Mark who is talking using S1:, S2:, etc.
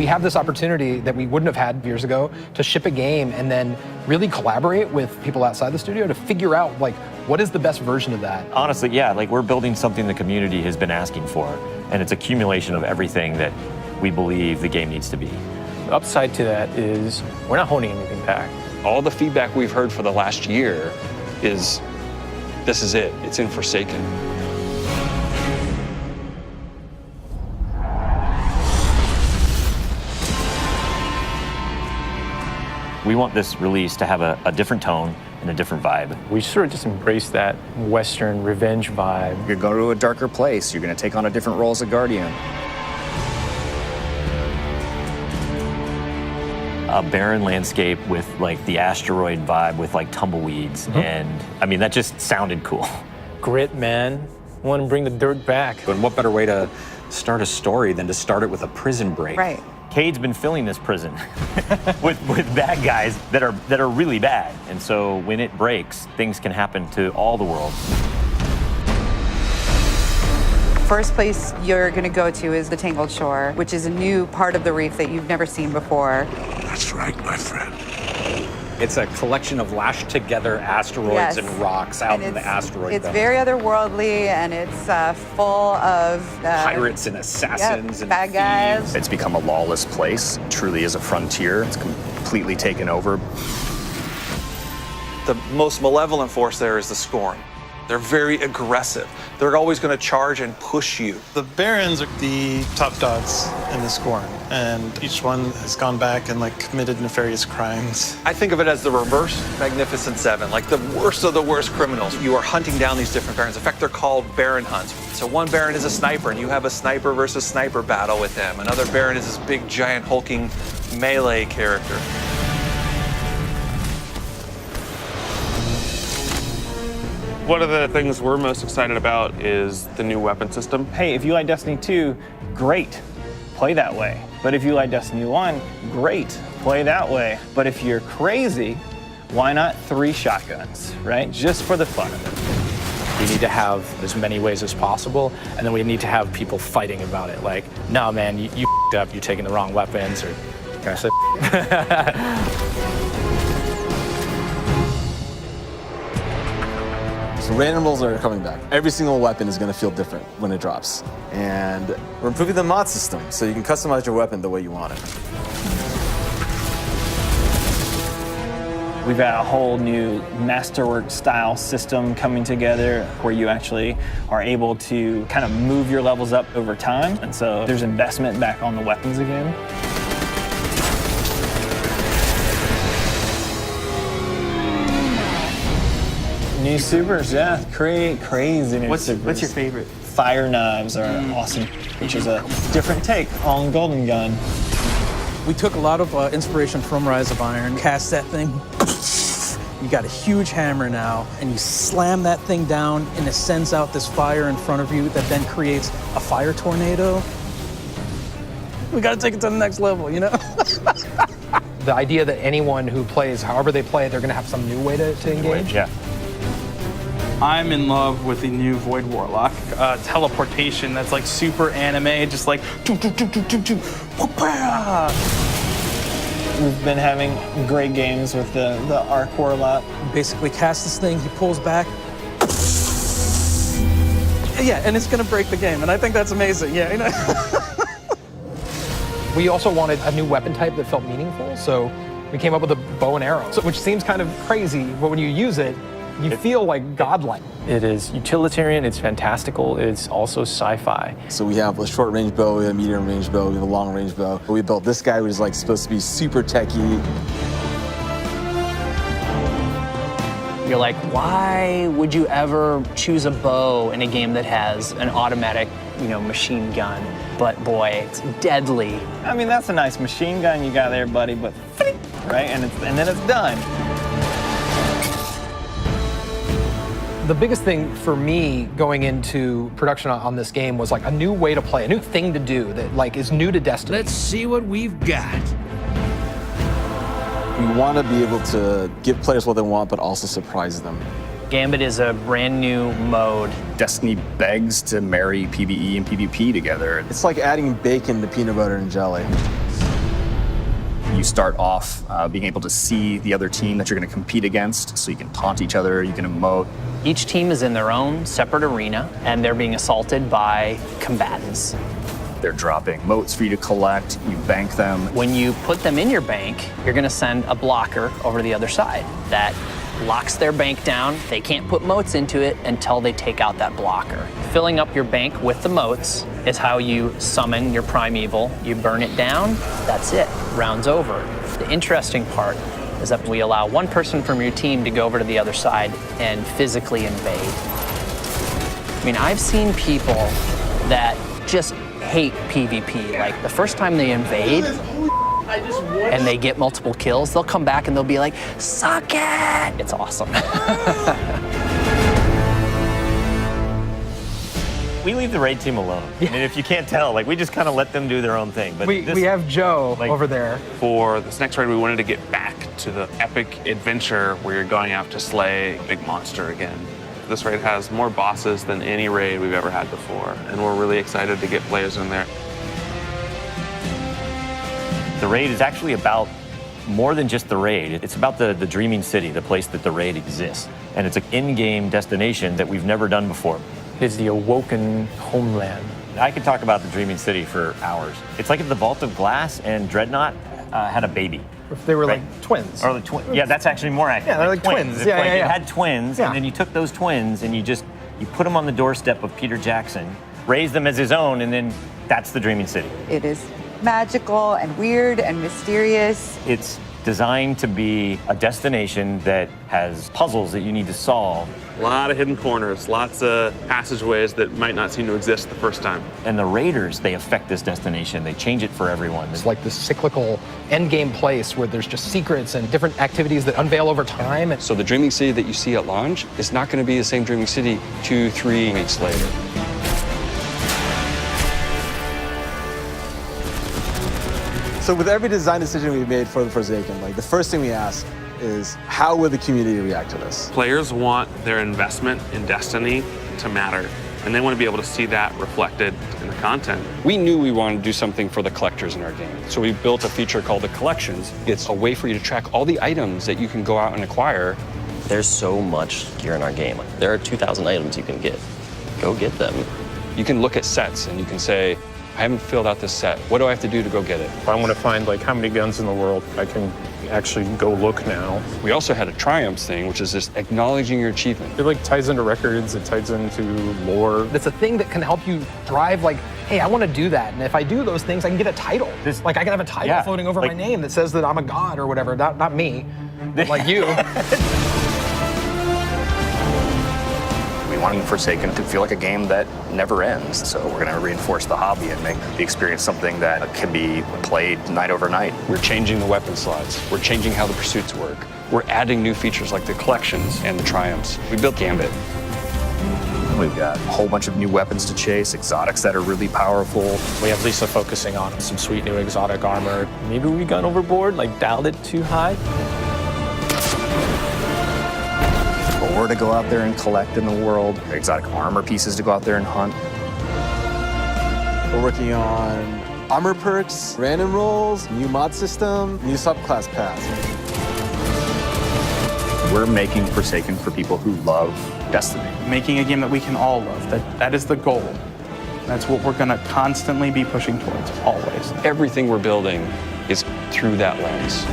S1: We have this opportunity that we wouldn't have had years ago to ship a game and then really collaborate with people outside the studio to figure out like what is the best version of that.
S2: Honestly, yeah, like we're building something the community has been asking for, and it's accumulation of everything that we believe the game needs to be.
S3: The upside to that is we're not holding anything back.
S4: All the feedback we've heard for the last year is, this is it, it's in Forsaken.
S2: We want this release to have a different tone and a different vibe.
S3: We sort of just embrace that Western revenge vibe.
S5: You're going to a darker place. You're going to take on a different role as a Guardian.
S2: A barren landscape with like the asteroid vibe with like tumbleweeds. And I mean, that just sounded cool.
S3: Grit, man. I want to bring the dirt back.
S6: And what better way to start a story than to start it with a prison break?
S7: Right.
S2: Cade's been filling this prison with bad guys that are really bad. And so when it breaks, things can happen to all the world.
S7: First place you're going to go to is the Tangled Shore, which is a new part of the reef that you've never seen before.
S8: That's right, my friend.
S6: It's a collection of lashed together asteroids and rocks out in the asteroid
S7: It's
S6: belt.
S7: very otherworldly, and it's full of
S6: pirates and assassins and
S7: bad guys.
S5: It's become a lawless place. It truly is a frontier. It's completely taken over.
S9: The most malevolent force there is the Scorn. They're very aggressive. They're always going to charge and push you.
S10: The Barons are the top dogs in the Scorn, and each one has gone back and like committed nefarious crimes.
S9: I think of it as the reverse Magnificent Seven, like the worst of the worst criminals. You are hunting down these different Barons. In fact, they're called Baron hunts. So one Baron is a sniper, and you have a sniper versus sniper battle with him. Another Baron is this big, giant, hulking melee character.
S11: One of the things we're most excited about is the new weapon system.
S12: Hey, if you like Destiny 2, great, play that way. But if you like Destiny 1, great, play that way. But if you're crazy, why not 3 shotguns, right? Just for the fun of it.
S3: We need to have as many ways as possible, and then we need to have people fighting about it. Like, no, man, you f***ed up, you're taking the wrong weapons, or can I say
S13: So randomables are coming back. Every single weapon is going to feel different when it drops. And we're improving the mod system, so you can customize your weapon the way you want it.
S12: We've got a whole new masterwork style system coming together where you actually are able to kind of move your levels up over time. And so there's investment back on the weapons again. New supers, yeah, crazy new supers.
S14: What's your favorite?
S12: Fire knives are awesome, which is a different take on Golden Gun.
S14: We took a lot of inspiration from Rise of Iron, cast that thing. You got a huge hammer now, and you slam that thing down, and it sends out this fire in front of you that then creates a fire tornado. We got to take it to the next level, you know?
S1: The idea that anyone who plays, however they play, they're going to have some new way to engage.
S2: Yeah.
S14: I'm in love with the new Void Warlock. Teleportation that's like super anime, just like
S12: We've been having great games with the Arc Warlock.
S14: basically cast this thing, he pulls back. Yeah, and it's gonna break the game, and I think that's amazing, yeah. You know?
S1: We also wanted a new weapon type that felt meaningful, so we came up with a bow and arrow, which seems kind of crazy, but when you use it, you feel like godlike.
S3: It is utilitarian, it's fantastical, it's also sci-fi.
S13: So we have a short range bow, we have a medium range bow, we have a long range bow. We built this guy, which is like supposed to be super techie.
S15: You're like, why would you ever choose a bow in a game that has an automatic, machine gun? But boy, it's deadly.
S12: I mean, that's a nice machine gun you got there, buddy, but right, and then it's done.
S1: The biggest thing for me going into production on this game was like a new way to play, a new thing to do that like is new to Destiny.
S8: Let's see what we've got.
S13: We want to be able to give players what they want, but also surprise them.
S15: Gambit is a brand new mode.
S5: Destiny begs to marry PvE and PvP together.
S13: It's like adding bacon to peanut butter and jelly.
S5: You start off being able to see the other team that you're going to compete against, so you can taunt each other, you can emote.
S15: Each team is in their own separate arena, and they're being assaulted by combatants.
S5: They're dropping motes for you to collect, you bank them.
S15: When you put them in your bank, you're gonna send a blocker over to the other side that locks their bank down. They can't put motes into it until they take out that blocker. Filling up your bank with the motes is how you summon your primeval. You burn it down, that's it, round's over. The interesting part is that we allow one person from your team to go over to the other side and physically invade. I mean, I've seen people that just hate PvP. Like, the first time they invade and they get multiple kills, they'll come back and they'll be like, suck it! It's awesome.
S2: We leave the raid team alone. I mean, if you can't tell, like, we just kind of let them do their own thing. But
S1: we have Joe over there.
S11: For this next raid, we wanted to get back to the epic adventure where you're going out to slay a big monster again. This raid has more bosses than any raid we've ever had before, and we're really excited to get players in there.
S2: The raid is actually about more than just the raid. It's about the dreaming city, the place that the raid exists. And it's an in-game destination that we've never done before.
S1: It's the Awoken homeland.
S2: I could talk about the dreaming city for hours. It's like if the Vault of Glass and Dreadnought had a baby.
S1: If they were like twins.
S2: Or yeah, that's actually more accurate.
S1: Yeah, they're like twins.
S2: It's
S1: Yeah,
S2: like
S1: yeah,
S2: you
S1: yeah.
S2: had twins, and then you took those twins and you put them on the doorstep of Peter Jackson, raised them as his own, and then that's the dreaming city.
S7: It is magical and weird and mysterious.
S2: It's designed to be a destination that has puzzles that you need to solve.
S11: A lot of hidden corners, lots of passageways that might not seem to exist the first time.
S2: And the raiders, they affect this destination. They change it for everyone.
S1: It's like this cyclical endgame place where there's just secrets and different activities that unveil over time.
S4: So the Dreaming City that you see at launch is not going to be the same Dreaming City 2-3 weeks later.
S13: So with every design decision we've made for the Forsaken, like the first thing we ask is how will the community react to this?
S11: Players want their investment in Destiny to matter, and they want to be able to see that reflected in the content.
S4: We knew we wanted to do something for the collectors in our game. So we built a feature called the Collections. It's a way for you to track all the items that you can go out and acquire.
S16: There's so much gear in our game. There are 2,000 items you can get. Go get them.
S4: You can look at sets and you can say, I haven't filled out this set. What do I have to do to go get it?
S17: If I want to find like how many guns in the world, I can actually go look now.
S4: We also had a triumphs thing, which is just acknowledging your achievement.
S17: It like ties into records, it ties into lore.
S1: It's a thing that can help you drive like, hey, I want to do that. And if I do those things, I can get a title. Like I can have a title floating over my name that says that I'm a god or whatever. Not me, but like you.
S5: We want Forsaken to feel like a game that never ends. So we're going to reinforce the hobby and make the experience something that can be played night over night.
S4: We're changing the weapon slots. We're changing how the pursuits work. We're adding new features like the collections and the triumphs. We built Gambit.
S5: We've got a whole bunch of new weapons to chase, exotics that are really powerful.
S3: We have Lisa focusing on some sweet new exotic armor. Maybe we gone overboard, like dialed it too high.
S5: Ore to go out there and collect in the world, exotic armor pieces to go out there and hunt.
S13: We're working on armor perks, random rolls, new mod system, new subclass paths.
S5: We're making Forsaken for people who love Destiny.
S18: Making a game that we can all love. That is the goal. That's what we're going to constantly be pushing towards, always.
S4: Everything we're building is through that lens.